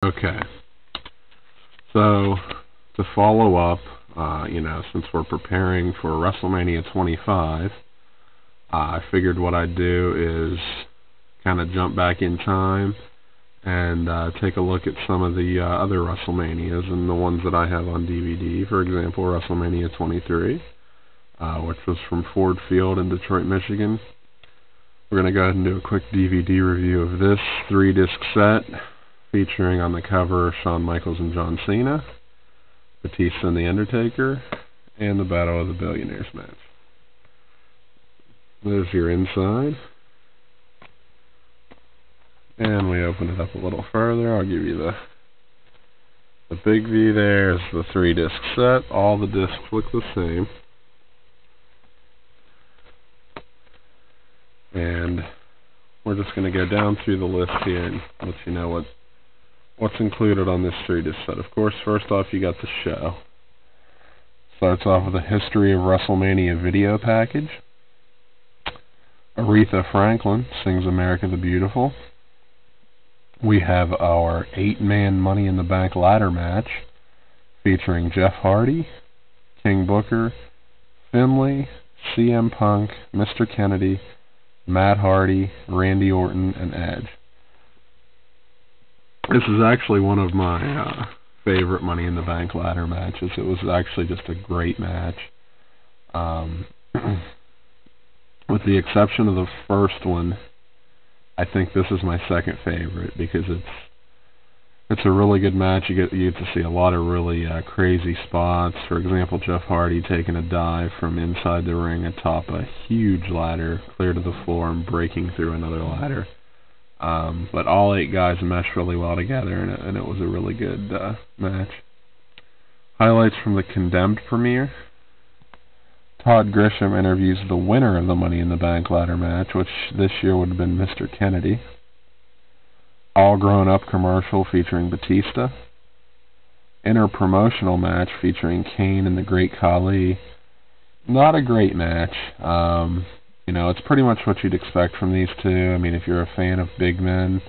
Okay, so to follow up, since we're preparing for WrestleMania 25, I figured what I'd do is kind of jump back in time and take a look at some of the other WrestleManias and the ones that I have on DVD. For example, WrestleMania 23, which was from Ford Field in Detroit, Michigan. We're going to go ahead and do a quick DVD review of this 3-disc set, featuring on the cover Shawn Michaels and John Cena, Batista and The Undertaker, and the Battle of the Billionaires match. There's your inside. And we open it up a little further. I'll give you the big view there. Is the 3-disc set. All the discs look the same. And we're just going to go down through the list here and let you know what's included on this 3-disc set. Of course, first off, you got the show. Starts off with a History of WrestleMania video package. Aretha Franklin sings America the Beautiful. We have our 8-man Money in the Bank ladder match featuring Jeff Hardy, King Booker, Finlay, CM Punk, Mr. Kennedy, Matt Hardy, Randy Orton, and Edge. This is actually one of my favorite Money in the Bank ladder matches. It was actually just a great match. With the exception of the first one, I think this is my second favorite because it's a really good match. You get to see a lot of really crazy spots. For example, Jeff Hardy taking a dive from inside the ring atop a huge ladder, clear to the floor, and breaking through another ladder. But all 8 guys meshed really well together, and it was a really good match. Highlights from the Condemned premiere. Todd Grisham interviews the winner of the Money in the Bank ladder match, which this year would have been Mr. Kennedy. All Grown Up commercial featuring Batista. Inter-promotional match featuring Kane and the Great Khali. Not a great match. It's pretty much what you'd expect from these two. I mean, if you're a fan of big men,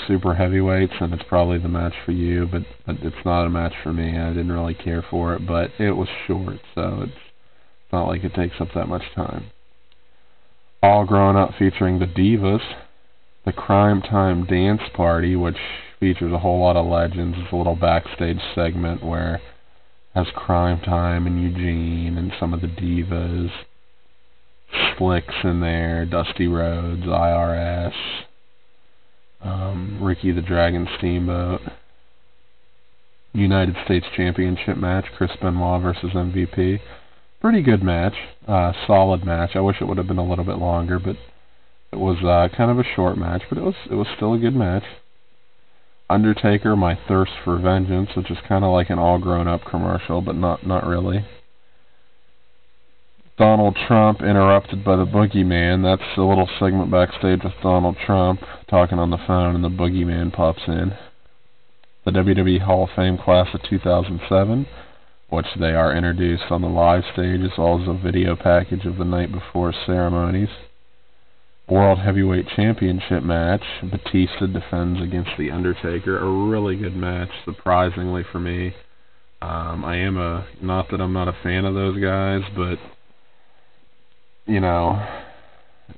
super heavyweights, then it's probably the match for you, but it's not a match for me. I didn't really care for it, but it was short, so it's not like it takes up that much time. All Grown Up featuring the Divas. The Crime Time Dance Party, which features a whole lot of legends. It's a little backstage segment where it has Crime Time and Eugene and some of the Divas. Slick's in there, Dusty Rhodes, IRS, Ricky the Dragon Steamboat. United States Championship match, Chris Benoit versus MVP. Pretty good match, solid match. I wish it would have been a little bit longer, but it was kind of a short match, but it was still a good match. Undertaker, My Thirst for Vengeance, which is kind of like an All Grown Up commercial, but not really. Donald Trump interrupted by the Boogeyman. That's a little segment backstage with Donald Trump talking on the phone, and the Boogeyman pops in. The WWE Hall of Fame class of 2007, which they are introduced on the live stage, as well as a video package of the night before ceremonies. World Heavyweight Championship match. Batista defends against The Undertaker. A really good match, surprisingly for me. Not that I'm not a fan of those guys, but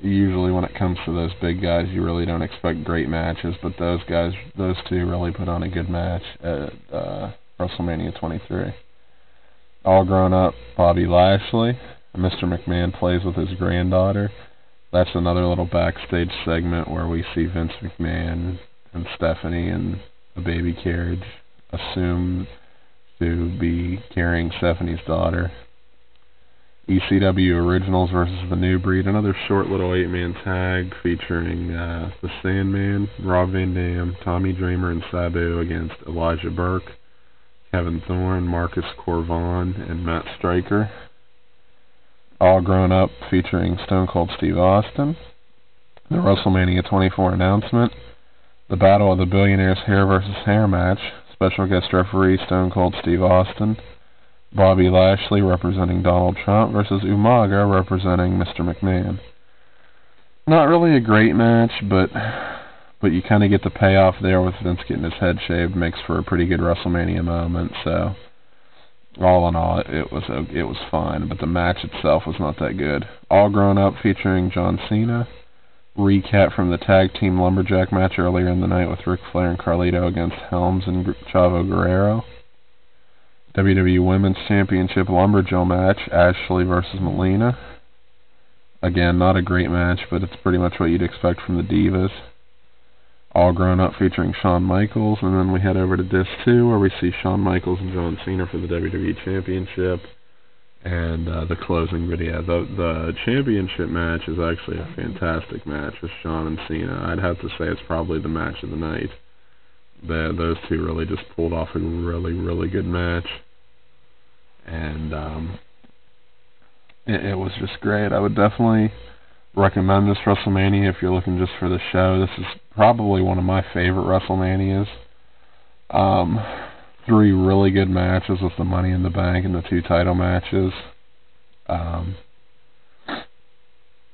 usually when it comes to those big guys, you really don't expect great matches, but those two really put on a good match at WrestleMania 23. All Grown Up, Bobby Lashley. Mr. McMahon plays with his granddaughter. That's another little backstage segment where we see Vince McMahon and Stephanie in a baby carriage, assumed to be carrying Stephanie's daughter. ECW Originals versus The New Breed, another short little 8-man tag featuring The Sandman, Rob Van Dam, Tommy Dreamer, and Sabu against Elijah Burke, Kevin Thorne, Marcus Corvon, and Matt Stryker. All Grown Up featuring Stone Cold Steve Austin. The WrestleMania 24 announcement. The Battle of the Billionaires hair versus hair match. Special guest referee Stone Cold Steve Austin. Bobby Lashley representing Donald Trump versus Umaga representing Mr. McMahon. Not really a great match, but but you kind of get the payoff there with Vince getting his head shaved. Makes for a pretty good WrestleMania moment. So all in all, it was fine, but the match itself was not that good. All Grown Up featuring John Cena. Recap from the tag team lumberjack match earlier in the night with Ric Flair and Carlito against Helms and Chavo Guerrero. WWE Women's Championship Lumberjill match, Ashley versus Melina. Again, not a great match, but it's pretty much what you'd expect from the Divas. All Grown Up featuring Shawn Michaels, and then we head over to Disc 2 where we see Shawn Michaels and John Cena for the WWE Championship. And the closing video. The championship match is actually a fantastic match with Shawn and Cena. I'd have to say it's probably the match of the night. Those two really just pulled off a really, really good match. And it was just great. I would definitely recommend this WrestleMania if you're looking just for the show. This is probably one of my favorite WrestleManias. 3 really good matches with the Money in the Bank and the 2 title matches. And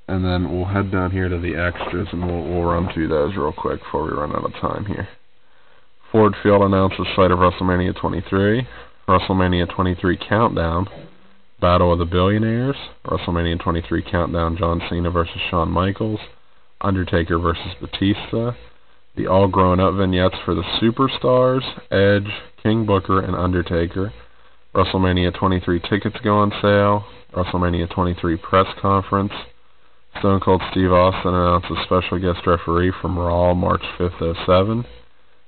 then we'll head down here to the extras and we'll run through those real quick before we run out of time here. Ford Field announces site of WrestleMania 23. WrestleMania 23 Countdown. Battle of the Billionaires. WrestleMania 23 Countdown, John Cena versus Shawn Michaels. Undertaker versus Batista. The All Grown Up vignettes for the Superstars, Edge, King Booker, and Undertaker. WrestleMania 23 tickets go on sale. WrestleMania 23 press conference. Stone Cold Steve Austin announces special guest referee from Raw March 5th, 07.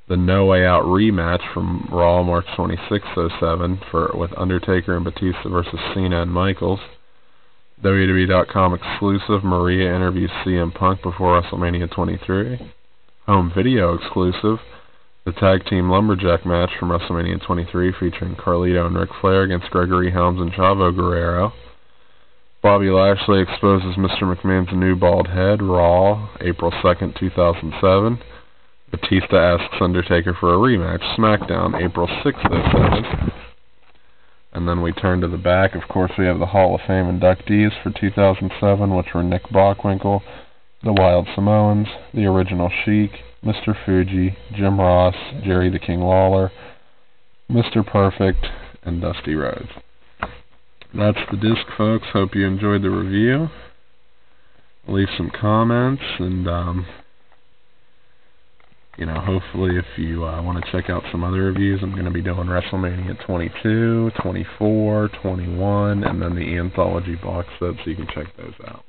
The No Way Out rematch from Raw March 26th, 07 with Undertaker and Batista versus Cena and Michaels. WWE.com exclusive Maria interviews CM Punk before WrestleMania 23. Home video exclusive, the tag team lumberjack match from WrestleMania 23 featuring Carlito and Ric Flair against Gregory Helms and Chavo Guerrero. Bobby Lashley exposes Mr. McMahon's new bald head, Raw, April 2nd, 2007. Batista asks Undertaker for a rematch, SmackDown, April 6th, 07. And then we turn to the back. Of course, we have the Hall of Fame inductees for 2007, which were Nick Bockwinkel, the Wild Samoans, the Original Sheik, Mr. Fuji, Jim Ross, Jerry the King Lawler, Mr. Perfect, and Dusty Rhodes. That's the disc, folks. Hope you enjoyed the review. Leave some comments, and hopefully if you want to check out some other reviews, I'm going to be doing WrestleMania 22, 24, 21, and then the anthology box set, so you can check those out.